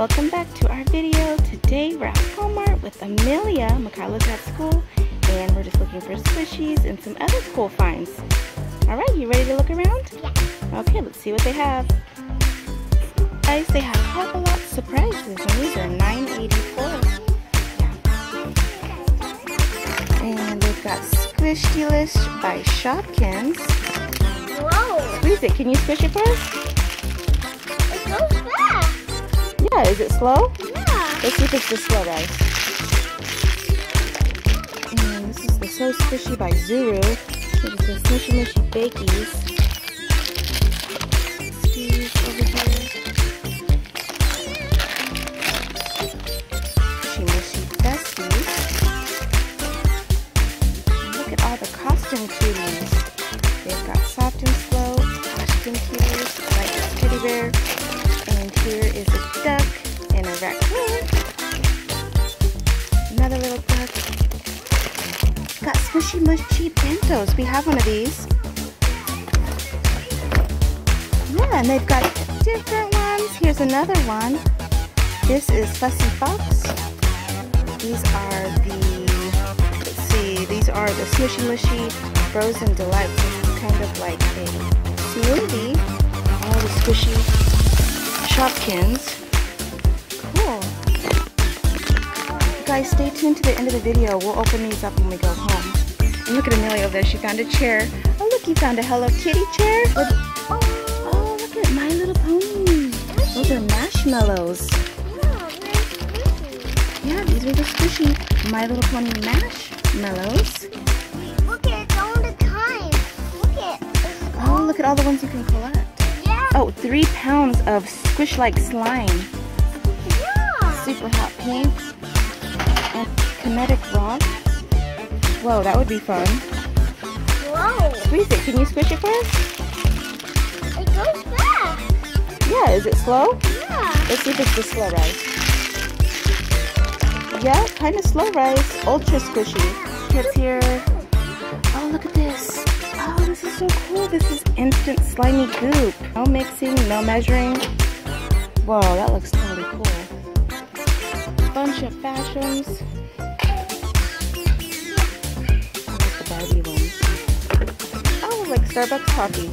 welcome back to our video. Today we're at Walmart with Amelia. Michaela's at school and we're just looking for squishies and some other cool finds. Alright, you ready to look around? Yeah. Okay, let's see what they have. Guys, they have Pop-A-Lot surprises and these are $9.84. And they've got Squishy-Lish by Shopkins. Whoa! Squeeze it. Can you squish it for us? It goes fast. Yeah, is it slow? Yeah. Let's see if it's just slow, guys. And this is the So Squishy by Zuru. It is the Smushy Mushy Bakies. These over here. Smushy Mushy Besties. And look at all the costume cuties. They've got Soft and Slow, costume cuties, like this teddy bear. And here is a duck and a raccoon. Another little duck. Got Smushy Mushy Bentos. We have one of these. Yeah, and they've got different ones. Here's another one. This is Fussy Fox. These are the, let's see, these are the Smushy Mushy Frozen Delights. This is kind of like a smoothie. All the squishy Shopkins. Cool. You guys, stay tuned to the end of the video. We'll open these up when we go home. And look at Amelia over there. She found a chair. Oh, look, you found a Hello Kitty chair. Oh, look at My Little Pony. Those are marshmallows. Yeah, these are the squishy My Little Pony marshmallows. Look at it all the time. Look at it. Oh, look at all the ones you can collect. Yeah. Oh, 3 pounds of squish-like slime. Yeah. Super hot pink. And kinetic rock. Whoa, that would be fun. Whoa. Squeeze it. Can you squish it for us? It goes fast. Yeah, is it slow? Yeah. Let's see if it's the slow rise. Yeah, kind of slow rise. Ultra squishy. Kids here. Oh, look at this. Oh, this is so cool. This is instant slimy goop. No mixing, no measuring. Whoa, that looks totally cool. Bunch of fashions. I like the Barbie ones. Oh, like Starbucks coffee.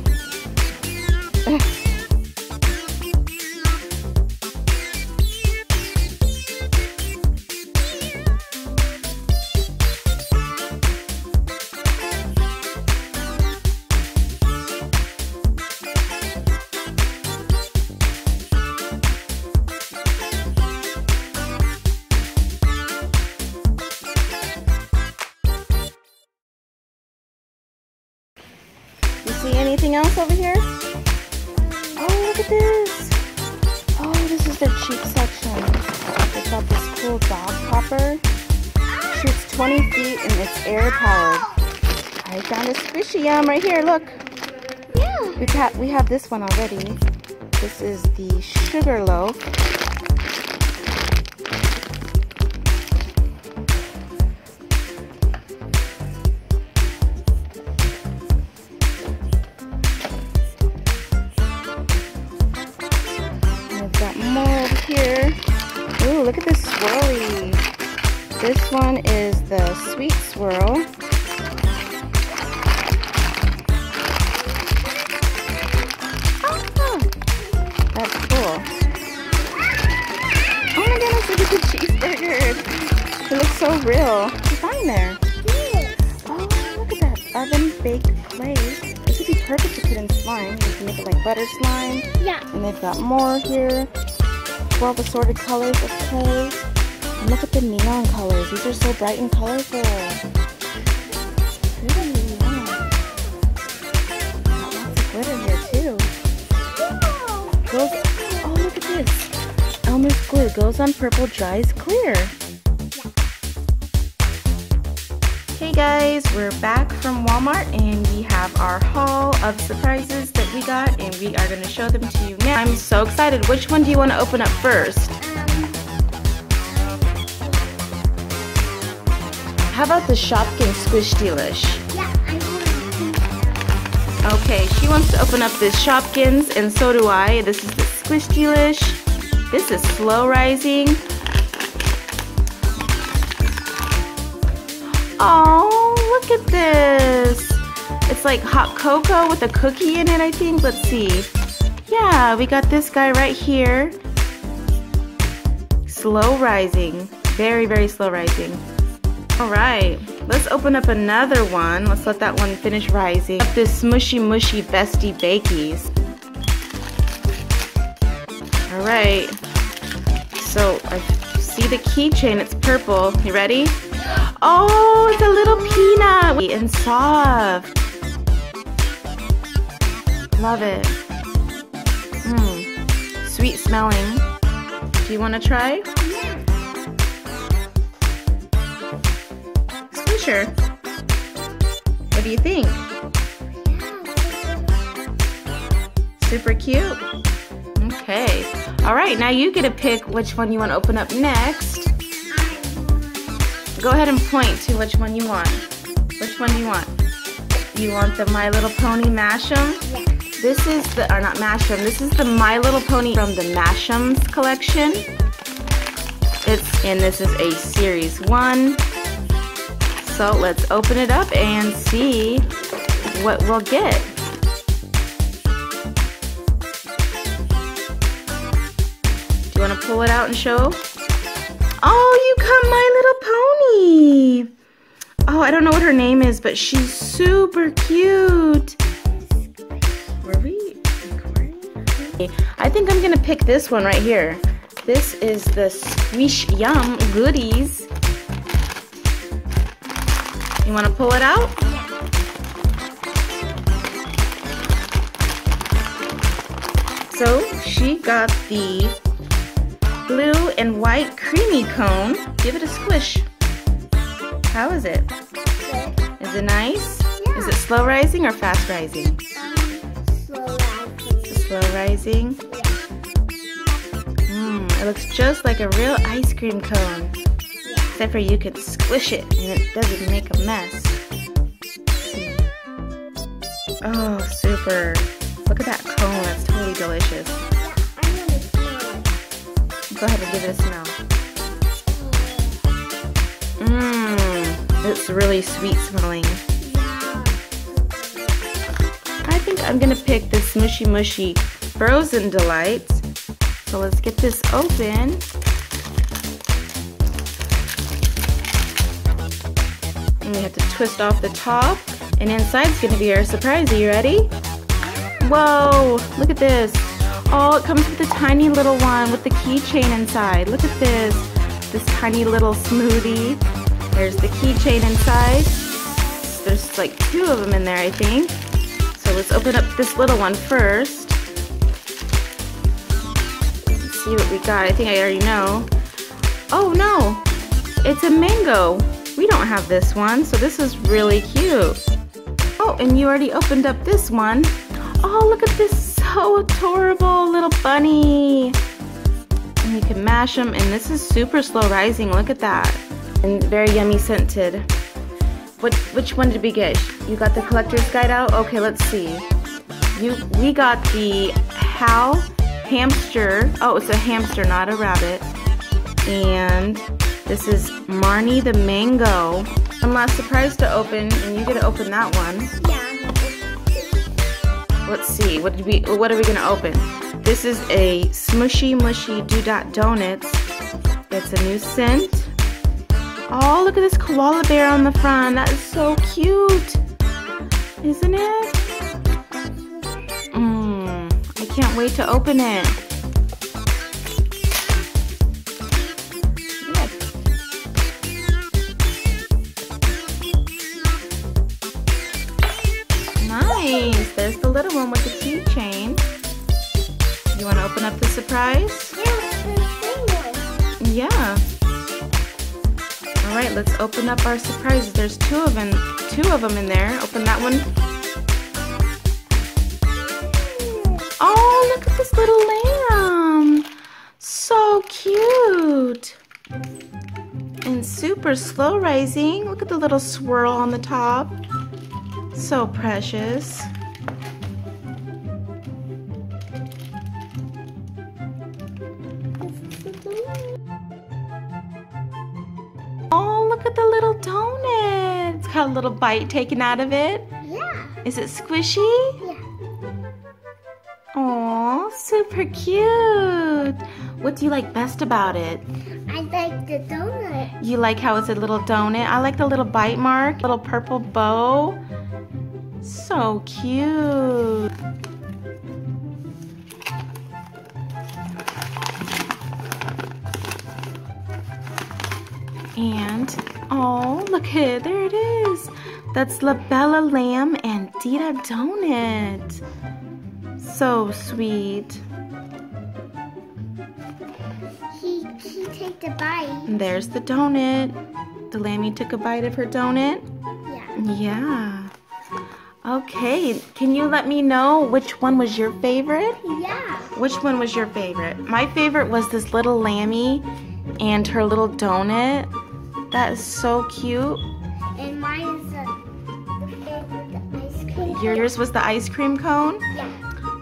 See anything else over here? Oh, look at this. Oh, this is the cheap section. They got this cool dog popper. Shoots 20 feet and it's air powered. I found a squishy yum right here, look. Yeah. We have this one already. This is the Sugar Loaf. More over here. Ooh, look at this swirly. This one is the Sweet Swirl. Oh, that's cool. Oh my goodness, look at the cheeseburger. It looks so real. What'd you find there? Oh, look at that oven baked clay. This would be perfect to put in slime. You can make it like butter slime. Yeah. And they've got more here. 12 assorted colors of clay. And look at the neon colors. These are so bright and colorful. Pretty. Wow. Got lots of glitter here too. Goes, oh, look at this. Elmer's glue goes on purple, dries clear. Hey guys, we're back from Walmart and we have our haul of surprises that we got and we are going to show them to you now. I'm so excited. Which one do you want to open up first? How about the Shopkins Squishy-Lish? Yeah, I want to. Okay, she wants to open up this Shopkins and so do I. This is the Squishy-Lish. This is slow rising. Oh, look at this. It's like hot cocoa with a cookie in it, I think. Let's see. Yeah, we got this guy right here. Slow rising. Very, very slow rising. All right, let's open up another one. Let's let that one finish rising. This Smushy Mushy Bestie Bakies. All right, so I see the keychain, it's purple. You ready? Oh, it's a little peanut and soft. Love it. Sweet smelling. Do you want to try? Sure. What do you think? Super cute? Okay. Alright, now you get to pick which one you want to open up next. Go ahead and point to which one you want. Which one do you want? You want the My Little Pony Mash'em? Yeah. This is the, or not Mash'em, this is the My Little Pony from the Mash'ems collection. And this is a series 1. So let's open it up and see what we'll get. Do you want to pull it out and show? Oh, you got My Little Pony. Oh, I don't know what her name is, but she's super cute. Were we recording? I think I'm going to pick this one right here. This is the Squish Yum Goodies. You want to pull it out? So she got the blue and white creamy cone. Give it a squish. How is it? Good. Is it nice? Yeah. Is it slow rising or fast rising? Slow rising. Slow rising. It looks just like a real ice cream cone. Except for you can squish it and it doesn't make a mess. Oh, super. Look at that cone, that's totally delicious. Yeah, I'm gonna smell it. Go ahead and give it a smell. It's really sweet smelling. Yeah. I think I'm gonna pick the Smushy Mushy Frozen Delights. So let's get this open. And we have to twist off the top. And inside's gonna be our surprise. Are you ready? Whoa, look at this. Oh, it comes with a tiny little one with the keychain inside. Look at this. This tiny little smoothie. There's the keychain inside. There's like 2 of them in there, I think. So let's open up this little one first. Let's see what we got. I think I already know. Oh no, it's a mango. We don't have this one, so this is really cute. Oh, and you already opened up this one. Oh, look at this so adorable little bunny. And you can mash them, and this is super slow rising. Look at that. And very yummy scented. Which one did we get? You got the collector's guide out? Okay, let's see. We got the Hal hamster. Oh, it's a hamster, not a rabbit. And this is Marnie the mango. One last surprise to open, and you get to open that one. Yeah. Let's see. What are we gonna open? This is a Smushy Mushy Doodot Donuts. It's a new scent. Oh, look at this koala bear on the front. That is so cute, isn't it? I can't wait to open it. Nice. There's the little one with the keychain. You want to open up the surprise? Yeah. All right, let's open up our surprises. There's two of them in there. Open that one. Oh, look at this little lamb. So cute. And super slow rising. Look at the little swirl on the top. So precious. had a little bite taken out of it? Yeah. Is it squishy? Yeah. Aw, super cute. What do you like best about it? I like the donut. You like how it's a little donut? I like the little bite mark, little purple bow. So cute. And, oh, look at it, there it is. That's La Bella Lamb and Dita Donut. So sweet. He take the bite. And there's the donut. The Lammy took a bite of her donut. Yeah. Yeah. Okay, can you let me know which one was your favorite? Yeah. Which one was your favorite? My favorite was this little Lammy and her little donut. That is so cute. And mine is the ice cream. Yours was the ice cream cone? Yeah.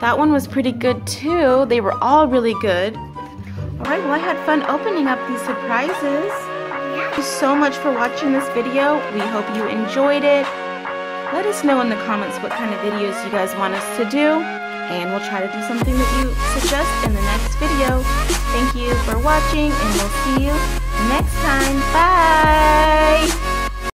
That one was pretty good too. They were all really good. Alright, well I had fun opening up these surprises. Yeah. Thank you so much for watching this video. We hope you enjoyed it. Let us know in the comments what kind of videos you guys want us to do. And we'll try to do something that you suggest in the next video. Thank you for watching and we'll see you next time. Bye!